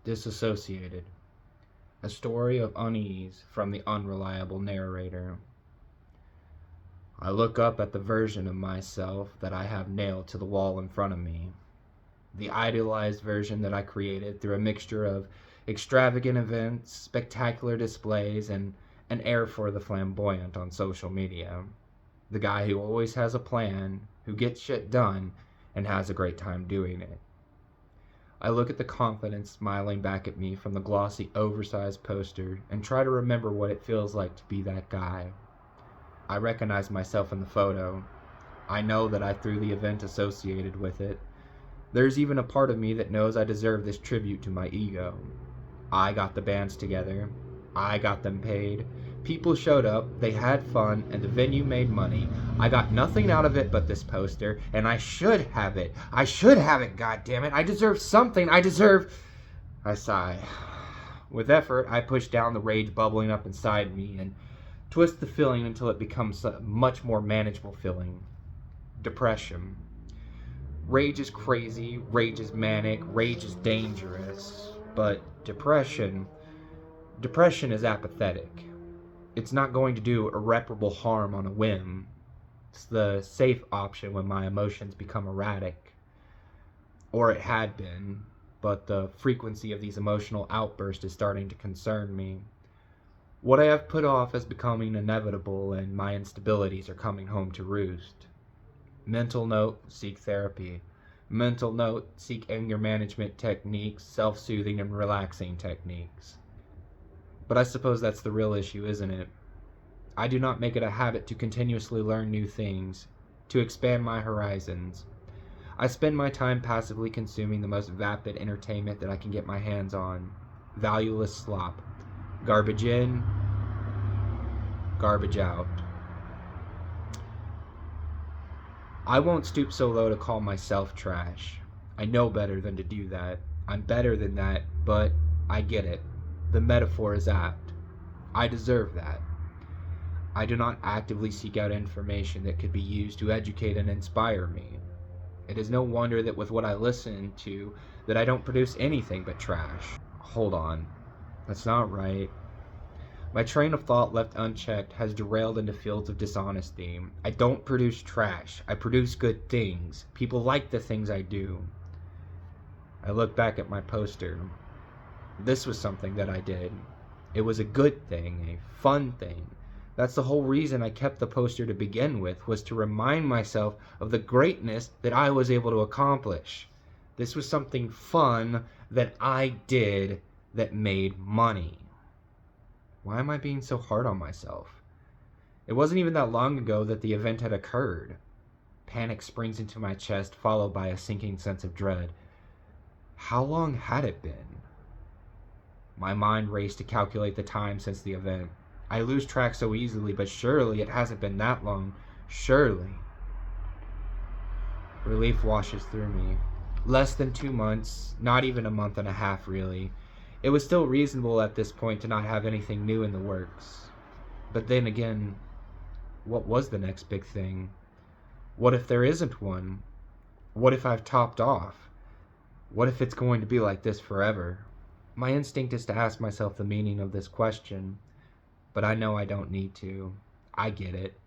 Disassociated, a story of unease from the unreliable narrator. I look up at the version of myself that I have nailed to the wall in front of me. The idealized version that I created through a mixture of extravagant events, spectacular displays, and an air for the flamboyant on social media. The guy who always has a plan, who gets shit done, and has a great time doing it. I look at the confidence smiling back at me from the glossy, oversized poster and try to remember what it feels like to be that guy. I recognize myself in the photo. I know that I threw the event associated with it. There's even a part of me that knows I deserve this tribute to my ego. I got the bands together. I got them paid. People showed up, they had fun, and the venue made money. I got nothing out of it but this poster, and I should have it. I should have it, goddammit. I deserve something. I sigh. With effort, I push down the rage bubbling up inside me and twist the feeling until it becomes a much more manageable feeling. Depression. Rage is crazy, rage is manic, rage is dangerous. But depression is apathetic. It's not going to do irreparable harm on a whim. It's the safe option when my emotions become erratic. Or it had been, but the frequency of these emotional outbursts is starting to concern me. What I have put off is becoming inevitable, and my instabilities are coming home to roost. Mental note, seek therapy. Mental note, seek anger management techniques, self-soothing and relaxing techniques. But I suppose that's the real issue, isn't it? I do not make it a habit to continuously learn new things, to expand my horizons. I spend my time passively consuming the most vapid entertainment that I can get my hands on. Valueless slop. Garbage in, garbage out. I won't stoop so low to call myself trash. I know better than to do that. I'm better than that, but I get it. The metaphor is apt. I deserve that. I do not actively seek out information that could be used to educate and inspire me. It is no wonder that with what I listen to, that I don't produce anything but trash. Hold on. That's not right. My train of thought left unchecked has derailed into fields of dishonesty. I don't produce trash. I produce good things. People like the things I do. I look back at my poster. This was something that I did. It was a good thing, a fun thing. That's the whole reason I kept the poster to begin with, was to remind myself of the greatness that I was able to accomplish. This was something fun that I did that made money. Why am I being so hard on myself? It wasn't even that long ago that the event had occurred. Panic springs into my chest, followed by a sinking sense of dread. How long had it been? My mind raced to calculate the time since the event. I lose track so easily, but surely it hasn't been that long. Surely. Relief washes through me. Less than 2 months, not even a month and a half, really. It was still reasonable at this point to not have anything new in the works. But then again, what was the next big thing? What if there isn't one? What if I've topped off? What if it's going to be like this forever? My instinct is to ask myself the meaning of this question, but I know I don't need to. I get it.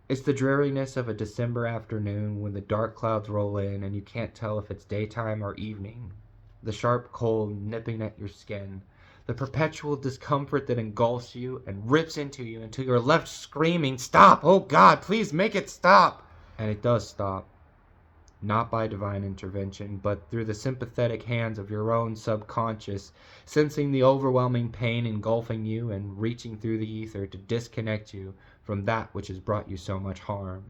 It's the dreariness of a December afternoon when the dark clouds roll in and you can't tell if it's daytime or evening. The sharp cold nipping at your skin. The perpetual discomfort that engulfs you and rips into you until you're left screaming, "Stop! Oh God, please make it stop!" And it does stop. Not by divine intervention, but through the sympathetic hands of your own subconscious, sensing the overwhelming pain engulfing you and reaching through the ether to disconnect you from that which has brought you so much harm.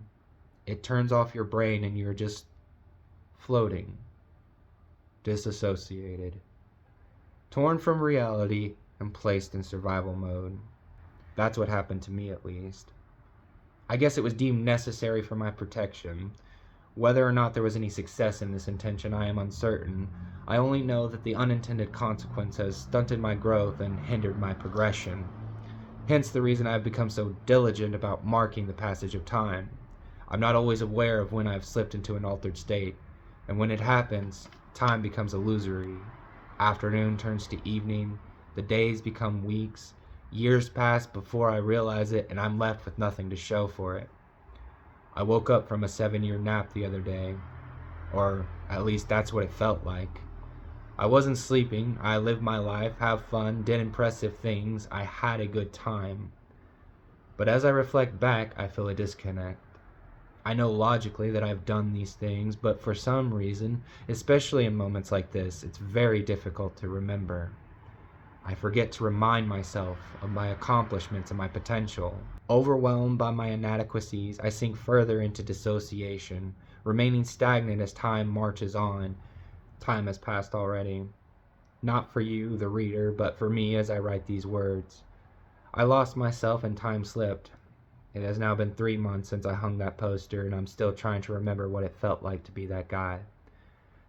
It turns off your brain and you're just floating, disassociated, torn from reality and placed in survival mode. That's what happened to me, at least. I guess it was deemed necessary for my protection. Whether or not there was any success in this intention, I am uncertain. I only know that the unintended consequence has stunted my growth and hindered my progression. Hence the reason I have become so diligent about marking the passage of time. I'm not always aware of when I have slipped into an altered state, and when it happens, time becomes illusory. Afternoon turns to evening, the days become weeks, years pass before I realize it, and I'm left with nothing to show for it. I woke up from a 7-year nap the other day, or at least that's what it felt like. I wasn't sleeping, I lived my life, had fun, did impressive things, I had a good time. But as I reflect back, I feel a disconnect. I know logically that I've done these things, but for some reason, especially in moments like this, it's very difficult to remember. I forget to remind myself of my accomplishments and my potential. Overwhelmed by my inadequacies, I sink further into dissociation, remaining stagnant as time marches on. Time has passed already. Not for you, the reader, but for me as I write these words. I lost myself and time slipped. It has now been 3 months since I hung that poster, and I'm still trying to remember what it felt like to be that guy.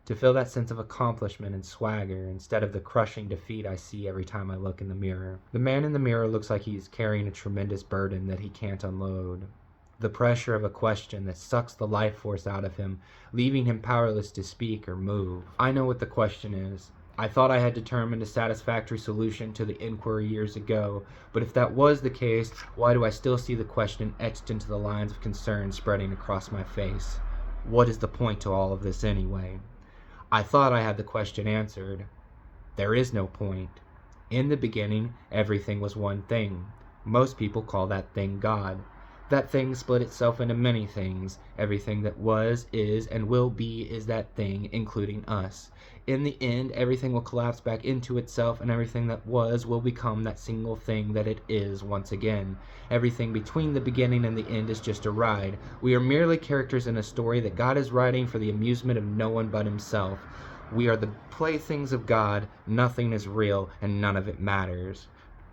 To feel that sense of accomplishment and swagger instead of the crushing defeat I see every time I look in the mirror. The man in the mirror looks like he's carrying a tremendous burden that he can't unload. The pressure of a question that sucks the life force out of him, leaving him powerless to speak or move. I know what the question is. I thought I had determined a satisfactory solution to the inquiry years ago, but if that was the case, why do I still see the question etched into the lines of concern spreading across my face? What is the point to all of this anyway? I thought I had the question answered. There is no point. In the beginning, everything was one thing. Most people call that thing God. That thing split itself into many things. Everything that was, is, and will be is that thing, including us. In the end, everything will collapse back into itself, and everything that was will become that single thing that it is once again. Everything between the beginning and the end is just a ride. We are merely characters in a story that God is writing for the amusement of no one but himself. We are the playthings of God, nothing is real, and none of it matters.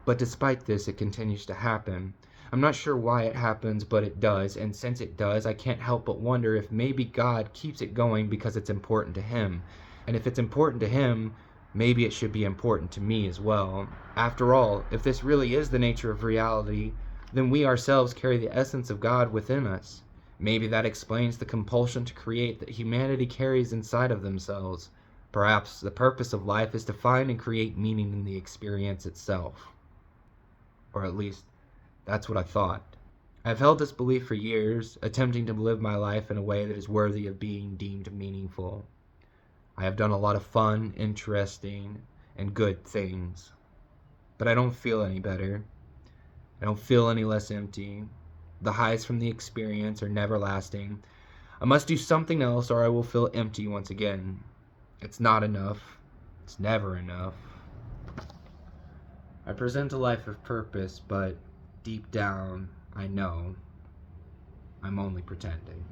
But despite this, it continues to happen. I'm not sure why it happens, but it does, and since it does, I can't help but wonder if maybe God keeps it going because it's important to him. And if it's important to him, maybe it should be important to me as well. After all, if this really is the nature of reality, then we ourselves carry the essence of God within us. Maybe that explains the compulsion to create that humanity carries inside of themselves. Perhaps the purpose of life is to find and create meaning in the experience itself. Or at least, that's what I thought. I've held this belief for years, attempting to live my life in a way that is worthy of being deemed meaningful. I have done a lot of fun, interesting, and good things. But I don't feel any better. I don't feel any less empty. The highs from the experience are never lasting. I must do something else or I will feel empty once again. It's not enough. It's never enough. I present a life of purpose, but deep down, I know I'm only pretending.